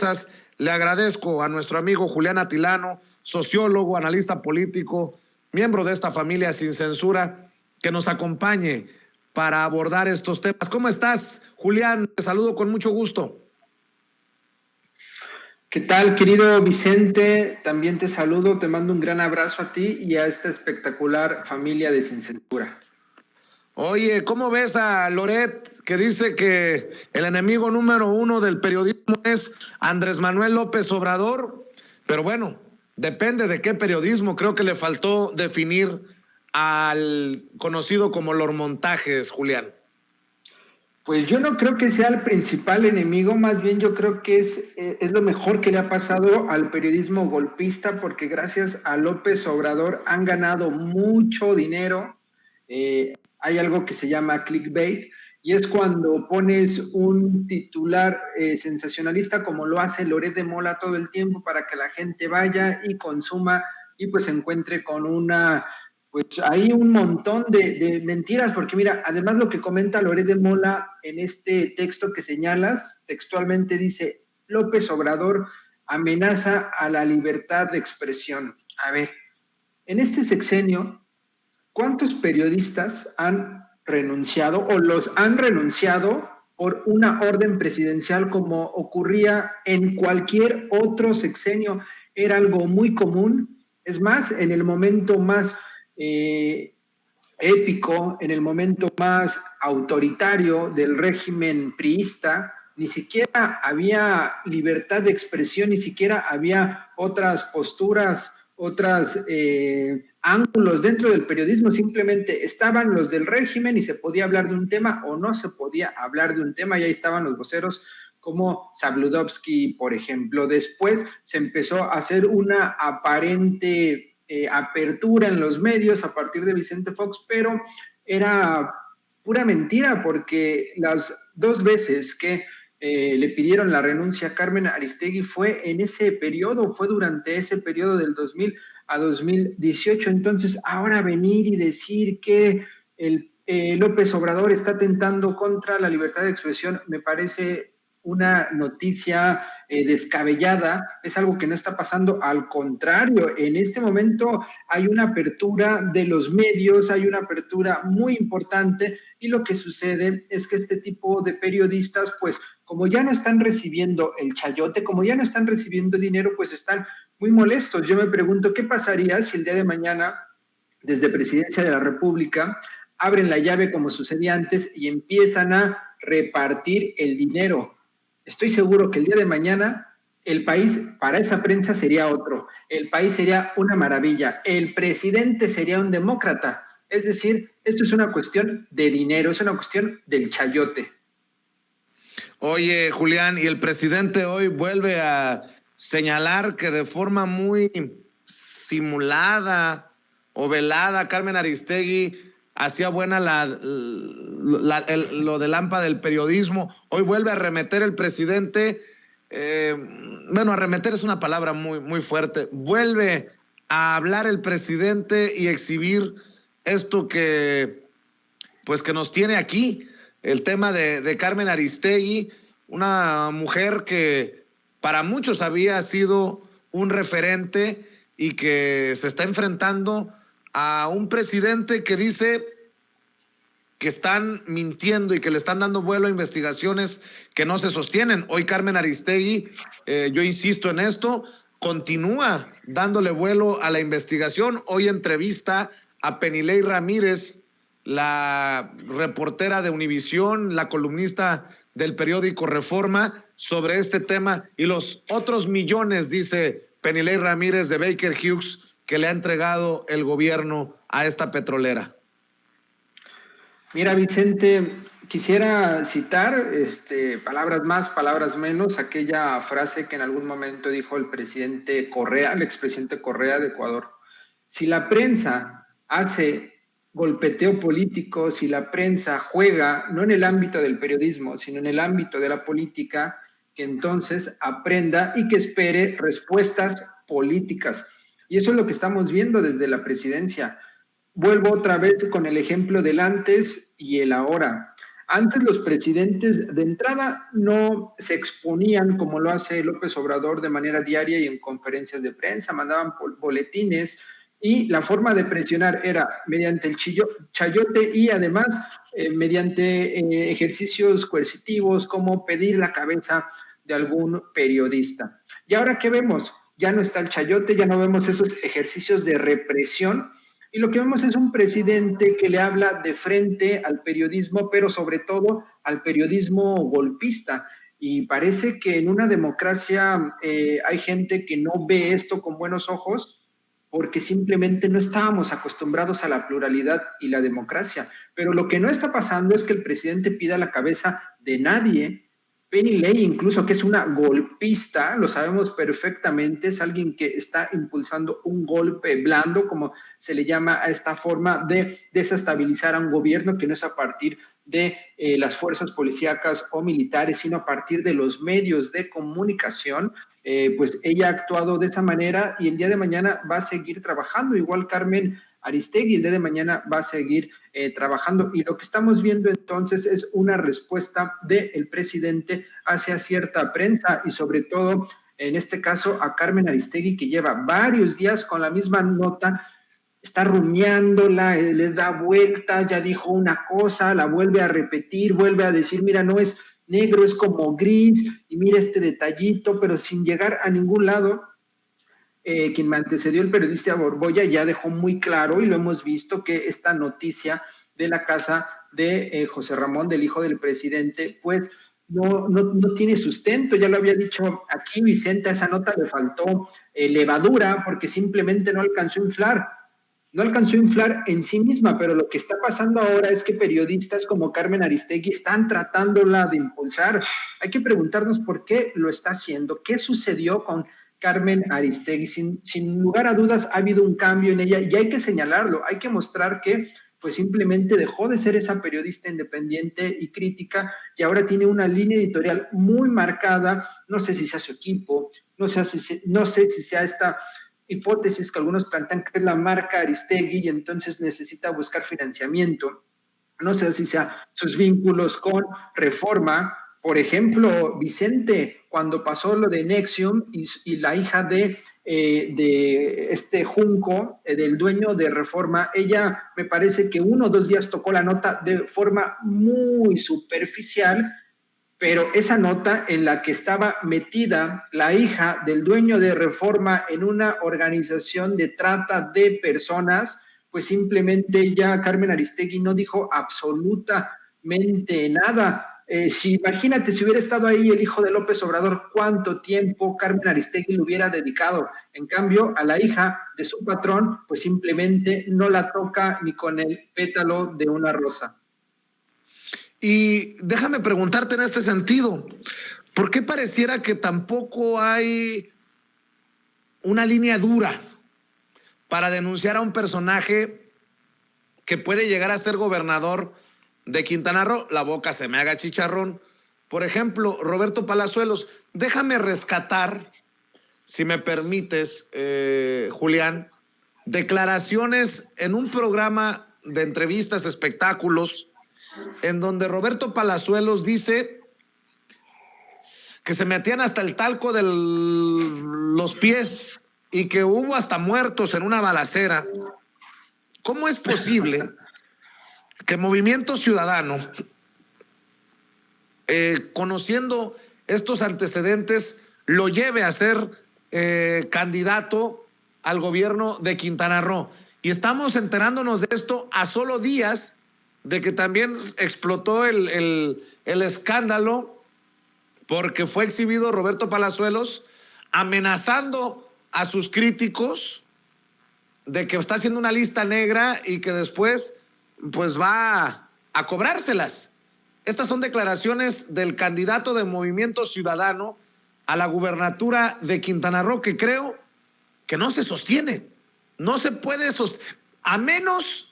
cosas. Le agradezco a nuestro amigo Julián Atilano, sociólogo, analista político, miembro de esta familia Sin Censura, que nos acompañe para abordar estos temas. ¿Cómo estás, Julián? Te saludo con mucho gusto. ¿Qué tal, querido Vicente? También te saludo, te mando un gran abrazo a ti y a esta espectacular familia de Sin Censura. Oye, ¿cómo ves a Loret, que dice que el enemigo número uno del periodismo es Andrés Manuel López Obrador? Pero bueno, depende de qué periodismo. Creo que le faltó definir al conocido como los montajes, Julián. Pues yo no creo que sea el principal enemigo, más bien yo creo que es lo mejor que le ha pasado al periodismo golpista, porque gracias a López Obrador han ganado mucho dinero. Hay algo que se llama clickbait, y es cuando pones un titular sensacionalista, como lo hace Loret de Mola todo el tiempo, para que la gente vaya y consuma y pues se encuentre con pues hay un montón de mentiras, porque mira, además lo que comenta Loret de Mola en este texto que señalas, textualmente dice, López Obrador amenaza a la libertad de expresión. A ver, en este sexenio, ¿cuántos periodistas han renunciado o los han renunciado por una orden presidencial como ocurría en cualquier otro sexenio? Era algo muy común. Es más, en el momento más épico, en el momento más autoritario del régimen priista, ni siquiera había libertad de expresión, ni siquiera había otras posturas, otros ángulos dentro del periodismo, simplemente estaban los del régimen y se podía hablar de un tema o no se podía hablar de un tema, y ahí estaban los voceros como Zabludovsky, por ejemplo. Después se empezó a hacer una aparente apertura en los medios a partir de Vicente Fox, pero era pura mentira, porque las dos veces que le pidieron la renuncia a Carmen Aristegui fue en ese periodo, fue durante ese periodo del 2000 a 2018. Entonces, ahora venir y decir que López Obrador está atentando contra la libertad de expresión me parece una noticia descabellada, es algo que no está pasando, al contrario, en este momento hay una apertura de los medios, hay una apertura muy importante, y lo que sucede es que este tipo de periodistas, pues como ya no están recibiendo el chayote, como ya no están recibiendo dinero, pues están muy molestos. Yo me pregunto, ¿qué pasaría si el día de mañana, desde Presidencia de la República, abren la llave como sucedía antes y empiezan a repartir el dinero? Estoy seguro que el día de mañana el país para esa prensa sería otro. El país sería una maravilla. El presidente sería un demócrata. Es decir, esto es una cuestión de dinero, es una cuestión del chayote. Oye, Julián, y el presidente hoy vuelve a señalar que de forma muy simulada o velada, Carmen Aristegui hacía buena lo del AMPA del periodismo. Hoy vuelve a arremeter el presidente, bueno, arremeter es una palabra muy, muy fuerte. Vuelve a hablar el presidente y exhibir esto que nos tiene aquí, el tema de Carmen Aristegui, una mujer que para muchos había sido un referente y que se está enfrentando a un presidente que dice que están mintiendo y que le están dando vuelo a investigaciones que no se sostienen. Hoy Carmen Aristegui, yo insisto en esto, continúa dándole vuelo a la investigación. Hoy entrevista a Penilei Ramírez, la reportera de Univisión, la columnista del periódico Reforma, sobre este tema y los otros millones, dice Penilei Ramírez, de Baker Hughes, que le ha entregado el gobierno a esta petrolera. Mira, Vicente, quisiera citar palabras más, palabras menos, aquella frase que en algún momento dijo el presidente Correa, el expresidente Correa de Ecuador. Si la prensa hace golpeteo político, si la prensa juega, no en el ámbito del periodismo, sino en el ámbito de la política, que entonces aprenda y que espere respuestas políticas. Y eso es lo que estamos viendo desde la presidencia. Vuelvo otra vez con el ejemplo del antes y el ahora. Antes los presidentes de entrada no se exponían como lo hace López Obrador de manera diaria y en conferencias de prensa, mandaban boletines y la forma de presionar era mediante el chayote y además mediante ejercicios coercitivos como pedir la cabeza de algún periodista. ¿Y ahora qué vemos? Ya no está el chayote, ya no vemos esos ejercicios de represión, y lo que vemos es un presidente que le habla de frente al periodismo, pero sobre todo al periodismo golpista. Y parece que en una democracia hay gente que no ve esto con buenos ojos porque simplemente no estábamos acostumbrados a la pluralidad y la democracia. Pero lo que no está pasando es que el presidente pida la cabeza de nadie. Penny Lane, incluso, que es una golpista, lo sabemos perfectamente, es alguien que está impulsando un golpe blando, como se le llama a esta forma de desestabilizar a un gobierno, que no es a partir de las fuerzas policíacas o militares, sino a partir de los medios de comunicación. Pues ella ha actuado de esa manera y el día de mañana va a seguir trabajando, igual Carmen Aristegui el día de mañana va a seguir trabajando, y lo que estamos viendo entonces es una respuesta del presidente hacia cierta prensa y sobre todo en este caso a Carmen Aristegui, que lleva varios días con la misma nota, está rumiándola, le da vuelta, ya dijo una cosa, la vuelve a repetir, vuelve a decir, mira, no es negro, es como gris, y mira este detallito, pero sin llegar a ningún lado. Quien me antecedió, el periodista Borbolla, ya dejó muy claro, y lo hemos visto, que esta noticia de la casa de José Ramón, del hijo del presidente, pues no tiene sustento. Ya lo había dicho aquí Vicente, a esa nota le faltó levadura porque simplemente no alcanzó a inflar. No alcanzó a inflar en sí misma, pero lo que está pasando ahora es que periodistas como Carmen Aristegui están tratándola de impulsar. Hay que preguntarnos por qué lo está haciendo, qué sucedió con Carmen Aristegui. Sin lugar a dudas ha habido un cambio en ella y hay que señalarlo, hay que mostrar que pues simplemente dejó de ser esa periodista independiente y crítica y ahora tiene una línea editorial muy marcada. No sé si sea su equipo, no sé si sea esta hipótesis que algunos plantean que es la marca Aristegui y entonces necesita buscar financiamiento. No sé si sea sus vínculos con Reforma. Por ejemplo, Vicente, cuando pasó lo de Nexium y la hija de este Junco, del dueño de Reforma, ella me parece que 1 o 2 días tocó la nota de forma muy superficial, pero esa nota en la que estaba metida la hija del dueño de Reforma en una organización de trata de personas, pues simplemente ya Carmen Aristegui no dijo absolutamente nada. Imagínate, si hubiera estado ahí el hijo de López Obrador, cuánto tiempo Carmen Aristegui le hubiera dedicado. En cambio, a la hija de su patrón, pues simplemente no la toca ni con el pétalo de una rosa. Y déjame preguntarte en este sentido, ¿por qué pareciera que tampoco hay una línea dura para denunciar a un personaje que puede llegar a ser gobernador de Quintana Roo? La boca se me haga chicharrón. Por ejemplo, Roberto Palazuelos. Déjame rescatar, si me permites, Julián, declaraciones en un programa de entrevistas, espectáculos, en donde Roberto Palazuelos dice que se metían hasta el talco de los pies y que hubo hasta muertos en una balacera. ¿Cómo es posible que Movimiento Ciudadano, conociendo estos antecedentes, lo lleve a ser candidato al gobierno de Quintana Roo? Y estamos enterándonos de esto a solo días de que también explotó el escándalo porque fue exhibido Roberto Palazuelos amenazando a sus críticos de que está haciendo una lista negra y que después pues va a cobrárselas. Estas son declaraciones del candidato de Movimiento Ciudadano a la gubernatura de Quintana Roo, que creo que no se sostiene. No se puede sostener, a menos,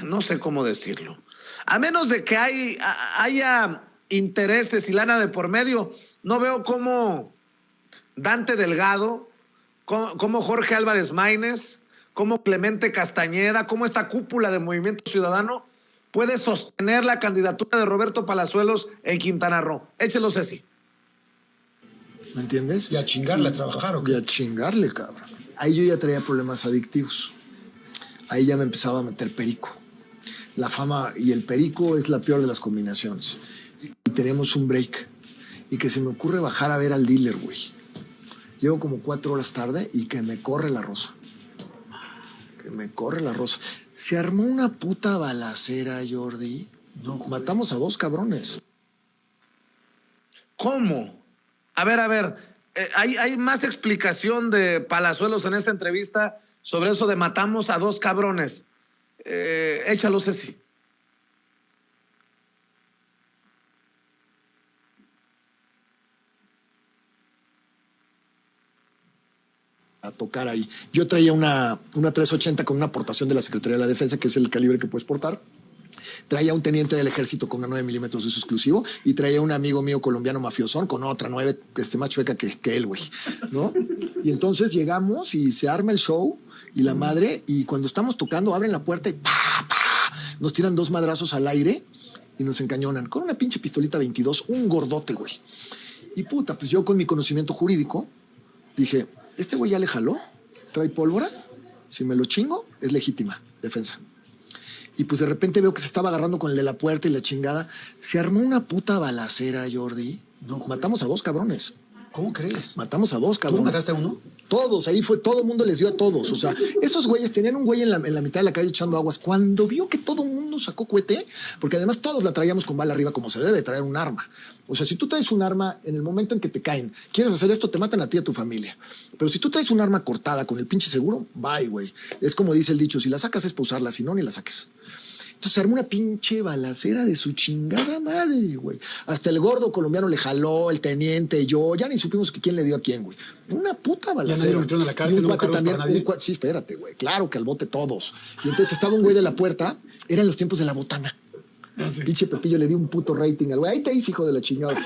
no sé cómo decirlo, a menos de que haya intereses y lana de por medio. No veo cómo Dante Delgado, cómo Jorge Álvarez Maínez, cómo Clemente Castañeda, cómo esta cúpula de Movimiento Ciudadano puede sostener la candidatura de Roberto Palazuelos en Quintana Roo. Échelo, Ceci. ¿Me entiendes? Y a chingarle, a trabajar. ¿O qué? Y a chingarle, cabrón. Ahí yo ya traía problemas adictivos. Ahí ya me empezaba a meter perico. La fama y el perico es la peor de las combinaciones. Y tenemos un break. Y que se me ocurre bajar a ver al dealer, güey. Llego como 4 horas tarde y que me corre la rosa. Que me corre la rosa. Se armó una puta balacera, Jordi. No, Matamos a 2 cabrones. ¿Cómo? A ver. ¿Hay más explicación de Palazuelos en esta entrevista sobre eso de matamos a 2 cabrones? Échalo, Ceci. A tocar ahí. Yo traía una 380 con una aportación de la Secretaría de la Defensa, que es el calibre que puedes portar. Traía un teniente del ejército con una 9 milímetros de uso exclusivo y traía un amigo mío colombiano mafiosón con otra 9, más chueca que él, güey, ¿no? Y entonces llegamos y se arma el show y la madre, y cuando estamos tocando abren la puerta y nos tiran 2 madrazos al aire y nos encañonan con una pinche pistolita 22, un gordote, güey. Y puta, pues yo con mi conocimiento jurídico dije, este güey ya le jaló, trae pólvora, si me lo chingo es legítima defensa. Y pues de repente veo que se estaba agarrando con el de la puerta y la chingada. Se armó una puta balacera, Jordi. No, matamos a 2 cabrones. ¿Cómo crees? Matamos a 2 ¿Tú cabrones. mataste a uno? Todos, ahí fue, todo el mundo les dio a todos. O sea, esos güeyes tenían un güey en la mitad de la calle echando aguas. Cuando vio que todo el mundo sacó cohete, porque además todos la traíamos con bala arriba como se debe traer un arma. O sea, si tú traes un arma en el momento en que te caen, quieres hacer esto, te matan a ti y a tu familia. Pero si tú traes un arma cortada con el pinche seguro, bye, güey. Es como dice el dicho, si la sacas es para usarla, si no, ni la saques. Entonces se armó una pinche balacera de su chingada madre, güey. Hasta el gordo colombiano le jaló, el teniente, yo. Ya ni supimos quién le dio a quién, güey. Una puta balacera. Ya nadie lo metieron a la cárcel, Y un no hubo cuate cargos también. para nadie. Sí, espérate, güey. Claro que al bote todos. Y entonces estaba un güey de la puerta. Eran los tiempos de la botana. Sí. Pinche Pepillo le dio un puto rating al güey. Ahí te dice, hijo de la chingada.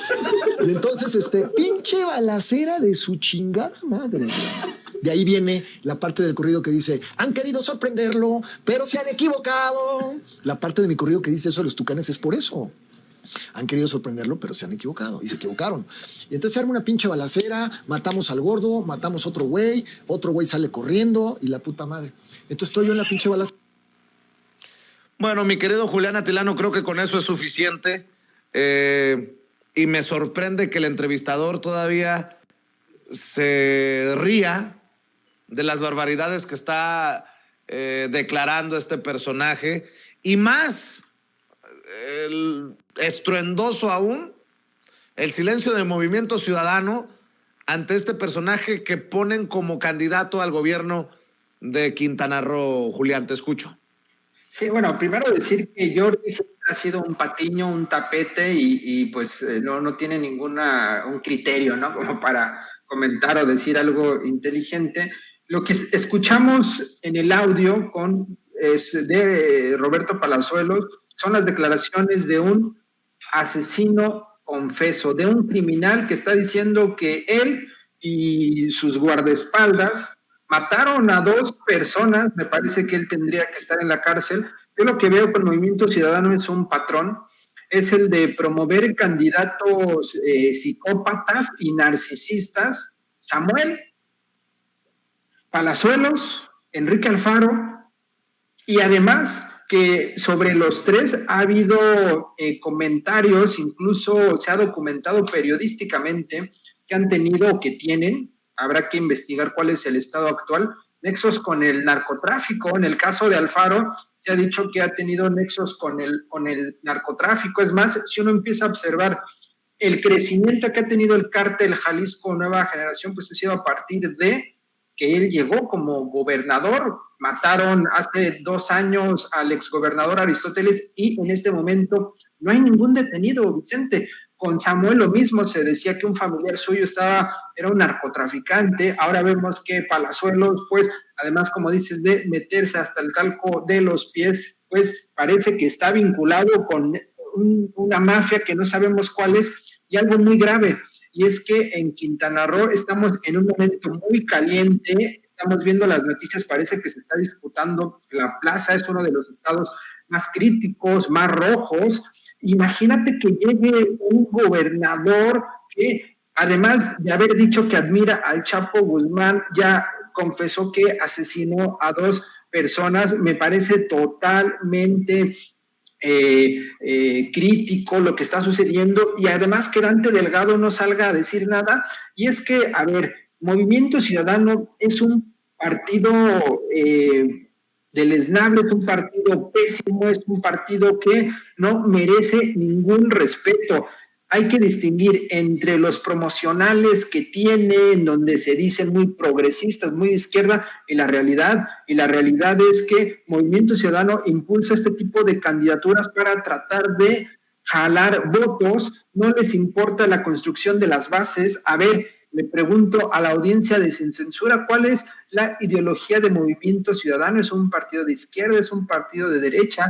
Y entonces, pinche balacera de su chingada madre, güey. De ahí viene la parte del corrido que dice, han querido sorprenderlo, pero se han equivocado. La parte de mi corrido que dice eso de los tucanes es por eso. Han querido sorprenderlo, pero se han equivocado. Y se equivocaron. Y entonces se arma una pinche balacera, matamos al gordo, matamos a otro güey sale corriendo y la puta madre. Entonces estoy yo en la pinche balacera. Bueno, mi querido Julián Atilano, creo que con eso es suficiente. Y me sorprende que el entrevistador todavía se ría de las barbaridades que está declarando este personaje. Y más estruendoso aún, el silencio del Movimiento Ciudadano ante este personaje que ponen como candidato al gobierno de Quintana Roo. Julián, te escucho. Sí, bueno, primero decir que Jordi ha sido un patiño, un tapete y pues no tiene un criterio, ¿no? Como para comentar o decir algo inteligente. Lo que escuchamos en el audio de Roberto Palazuelos son las declaraciones de un asesino confeso, de un criminal que está diciendo que él y sus guardaespaldas mataron a 2 personas. Me parece que él tendría que estar en la cárcel. Yo lo que veo con el Movimiento Ciudadano es un patrón, es el de promover candidatos psicópatas y narcisistas. Samuel, Palazuelos, Enrique Alfaro, y además que sobre los 3 ha habido comentarios, incluso se ha documentado periodísticamente que han tenido o que tienen, habrá que investigar cuál es el estado actual, nexos con el narcotráfico. En el caso de Alfaro se ha dicho que ha tenido nexos con el narcotráfico. Es más, si uno empieza a observar el crecimiento que ha tenido el cártel Jalisco Nueva Generación, pues ha sido a partir de que él llegó como gobernador. Mataron hace 2 años al exgobernador Aristóteles y en este momento no hay ningún detenido, Vicente. Con Samuel lo mismo, se decía que un familiar suyo era un narcotraficante. Ahora vemos que Palazuelos, pues, además, como dices, de meterse hasta el calco de los pies, pues parece que está vinculado con una mafia que no sabemos cuál es, y algo muy grave, y es que en Quintana Roo estamos en un momento muy caliente. Estamos viendo las noticias, parece que se está disputando la plaza, es uno de los estados más críticos, más rojos. Imagínate que llegue un gobernador que, además de haber dicho que admira al Chapo Guzmán, ya confesó que asesinó a 2 personas. Me parece totalmente crítico lo que está sucediendo, y además que Dante Delgado no salga a decir nada. Y es que, a ver, Movimiento Ciudadano es un partido deleznable, es un partido pésimo, es un partido que no merece ningún respeto. Hay que distinguir entre los promocionales que tiene, en donde se dicen muy progresistas, muy de izquierda, y la realidad. Y la realidad es que Movimiento Ciudadano impulsa este tipo de candidaturas para tratar de jalar votos, no les importa la construcción de las bases. A ver, le pregunto a la audiencia de Sin Censura, ¿cuál es la ideología de Movimiento Ciudadano? ¿Es un partido de izquierda? ¿Es un partido de derecha?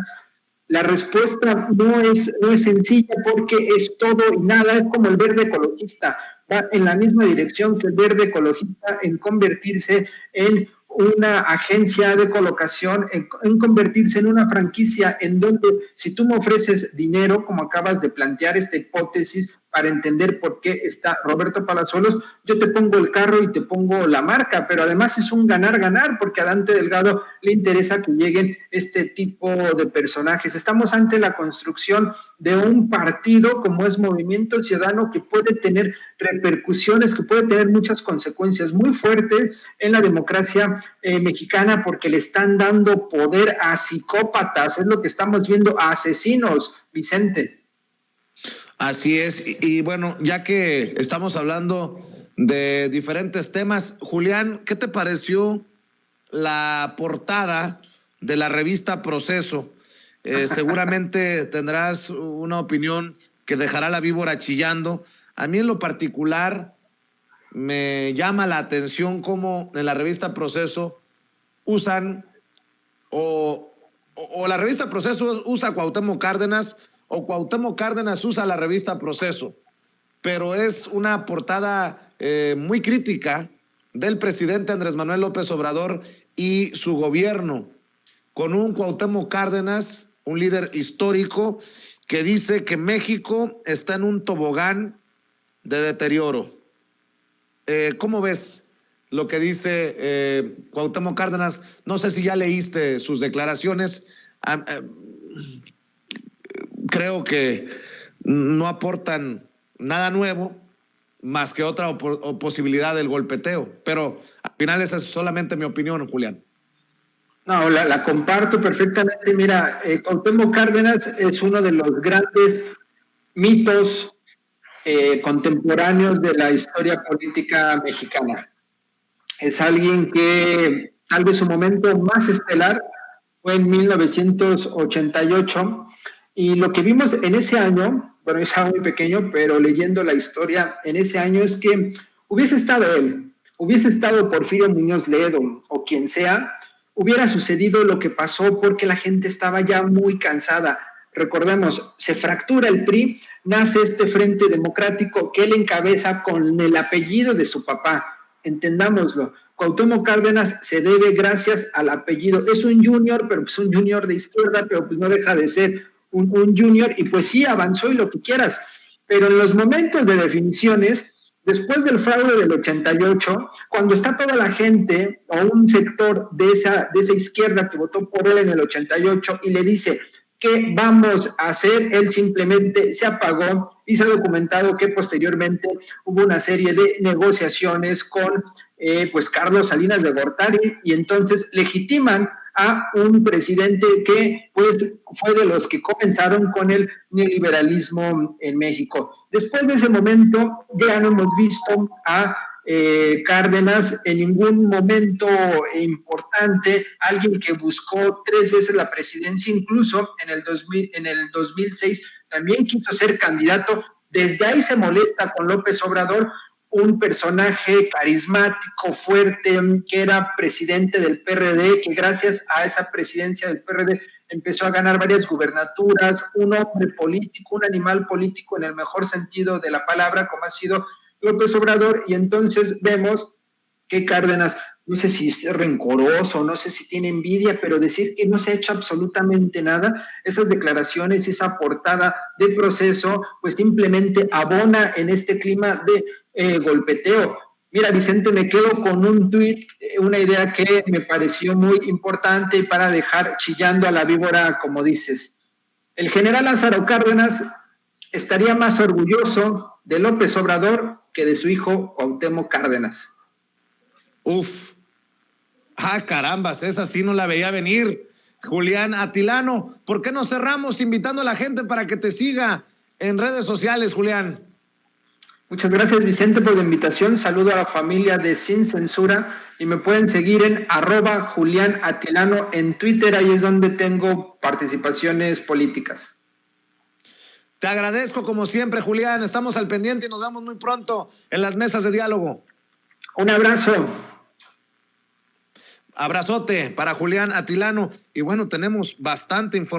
La respuesta no es sencilla, porque es todo y nada. Es como el Verde Ecologista, va en la misma dirección que el Verde Ecologista en convertirse en una agencia de colocación, en convertirse en una franquicia, en donde si tú me ofreces dinero, como acabas de plantear esta hipótesis, para entender por qué está Roberto Palazuelos, yo te pongo el carro y te pongo la marca, pero además es un ganar-ganar, porque a Dante Delgado le interesa que lleguen este tipo de personajes. Estamos ante la construcción de un partido como es Movimiento Ciudadano, que puede tener repercusiones, que puede tener muchas consecuencias muy fuertes en la democracia mexicana, porque le están dando poder a psicópatas, es lo que estamos viendo, a asesinos, Vicente. Así es, y bueno, ya que estamos hablando de diferentes temas, Julián, ¿qué te pareció la portada de la revista Proceso? Seguramente tendrás una opinión que dejará la víbora chillando. A mí en lo particular me llama la atención cómo en la revista Proceso usan, o la revista Proceso usa a Cuauhtémoc Cárdenas, o Cuauhtémoc Cárdenas usa la revista Proceso, pero es una portada muy crítica del presidente Andrés Manuel López Obrador y su gobierno, con un Cuauhtémoc Cárdenas, un líder histórico, que dice que México está en un tobogán de deterioro. ¿Cómo ves lo que dice Cuauhtémoc Cárdenas? No sé si ya leíste sus declaraciones. Creo que no aportan nada nuevo más que otra posibilidad del golpeteo, pero al final esa es solamente mi opinión, Julián. No, la comparto perfectamente. Mira, Cuauhtémoc Cárdenas es uno de los grandes mitos contemporáneos de la historia política mexicana. Es alguien que tal vez su momento más estelar fue en 1988, y lo que vimos en ese año, bueno, es algo muy pequeño, pero leyendo la historia en ese año, es que hubiese estado él, hubiese estado Porfirio Muñoz Ledo o quien sea, hubiera sucedido lo que pasó, porque la gente estaba ya muy cansada. Recordemos, se fractura el PRI, nace este Frente Democrático que él encabeza con el apellido de su papá. Entendámoslo, Cuauhtémoc Cárdenas se debe gracias al apellido. Es un junior, pero pues un junior de izquierda, pero pues no deja de ser un junior, y pues sí, avanzó y lo que quieras. Pero en los momentos de definiciones, después del fraude del 88, cuando está toda la gente o un sector de esa izquierda que votó por él en el 88 y le dice, ¿qué vamos a hacer? Él simplemente se apagó, y se ha documentado que posteriormente hubo una serie de negociaciones con pues Carlos Salinas de Gortari, y entonces legitiman a un presidente que pues fue de los que comenzaron con el neoliberalismo en México. Después de ese momento ya no hemos visto a Cárdenas en ningún momento importante, alguien que buscó 3 veces la presidencia, incluso en el 2006 también quiso ser candidato. Desde ahí se molesta con López Obrador, un personaje carismático, fuerte, que era presidente del PRD, que gracias a esa presidencia del PRD empezó a ganar varias gubernaturas, un hombre político, un animal político en el mejor sentido de la palabra, como ha sido López Obrador. Y entonces vemos que Cárdenas no sé si es rencoroso, no sé si tiene envidia, pero decir que no se ha hecho absolutamente nada, esas declaraciones, esa portada de Proceso, pues simplemente abona en este clima de golpeteo. Mira, Vicente, me quedo con un tuit, una idea que me pareció muy importante para dejar chillando a la víbora, como dices. El general Lázaro Cárdenas estaría más orgulloso de López Obrador que de su hijo Cuauhtémoc Cárdenas. Uf. Carambas, esa sí no la veía venir. Julián Atilano, ¿por qué no cerramos invitando a la gente para que te siga en redes sociales, Julián? Muchas gracias, Vicente, por la invitación. Saludo a la familia de Sin Censura y me pueden seguir en @Julián Atilano en Twitter. Ahí es donde tengo participaciones políticas. Te agradezco como siempre, Julián. Estamos al pendiente y nos vemos muy pronto en las mesas de diálogo. Un abrazo. Abrazote para Julián Atilano. Y bueno, tenemos bastante información.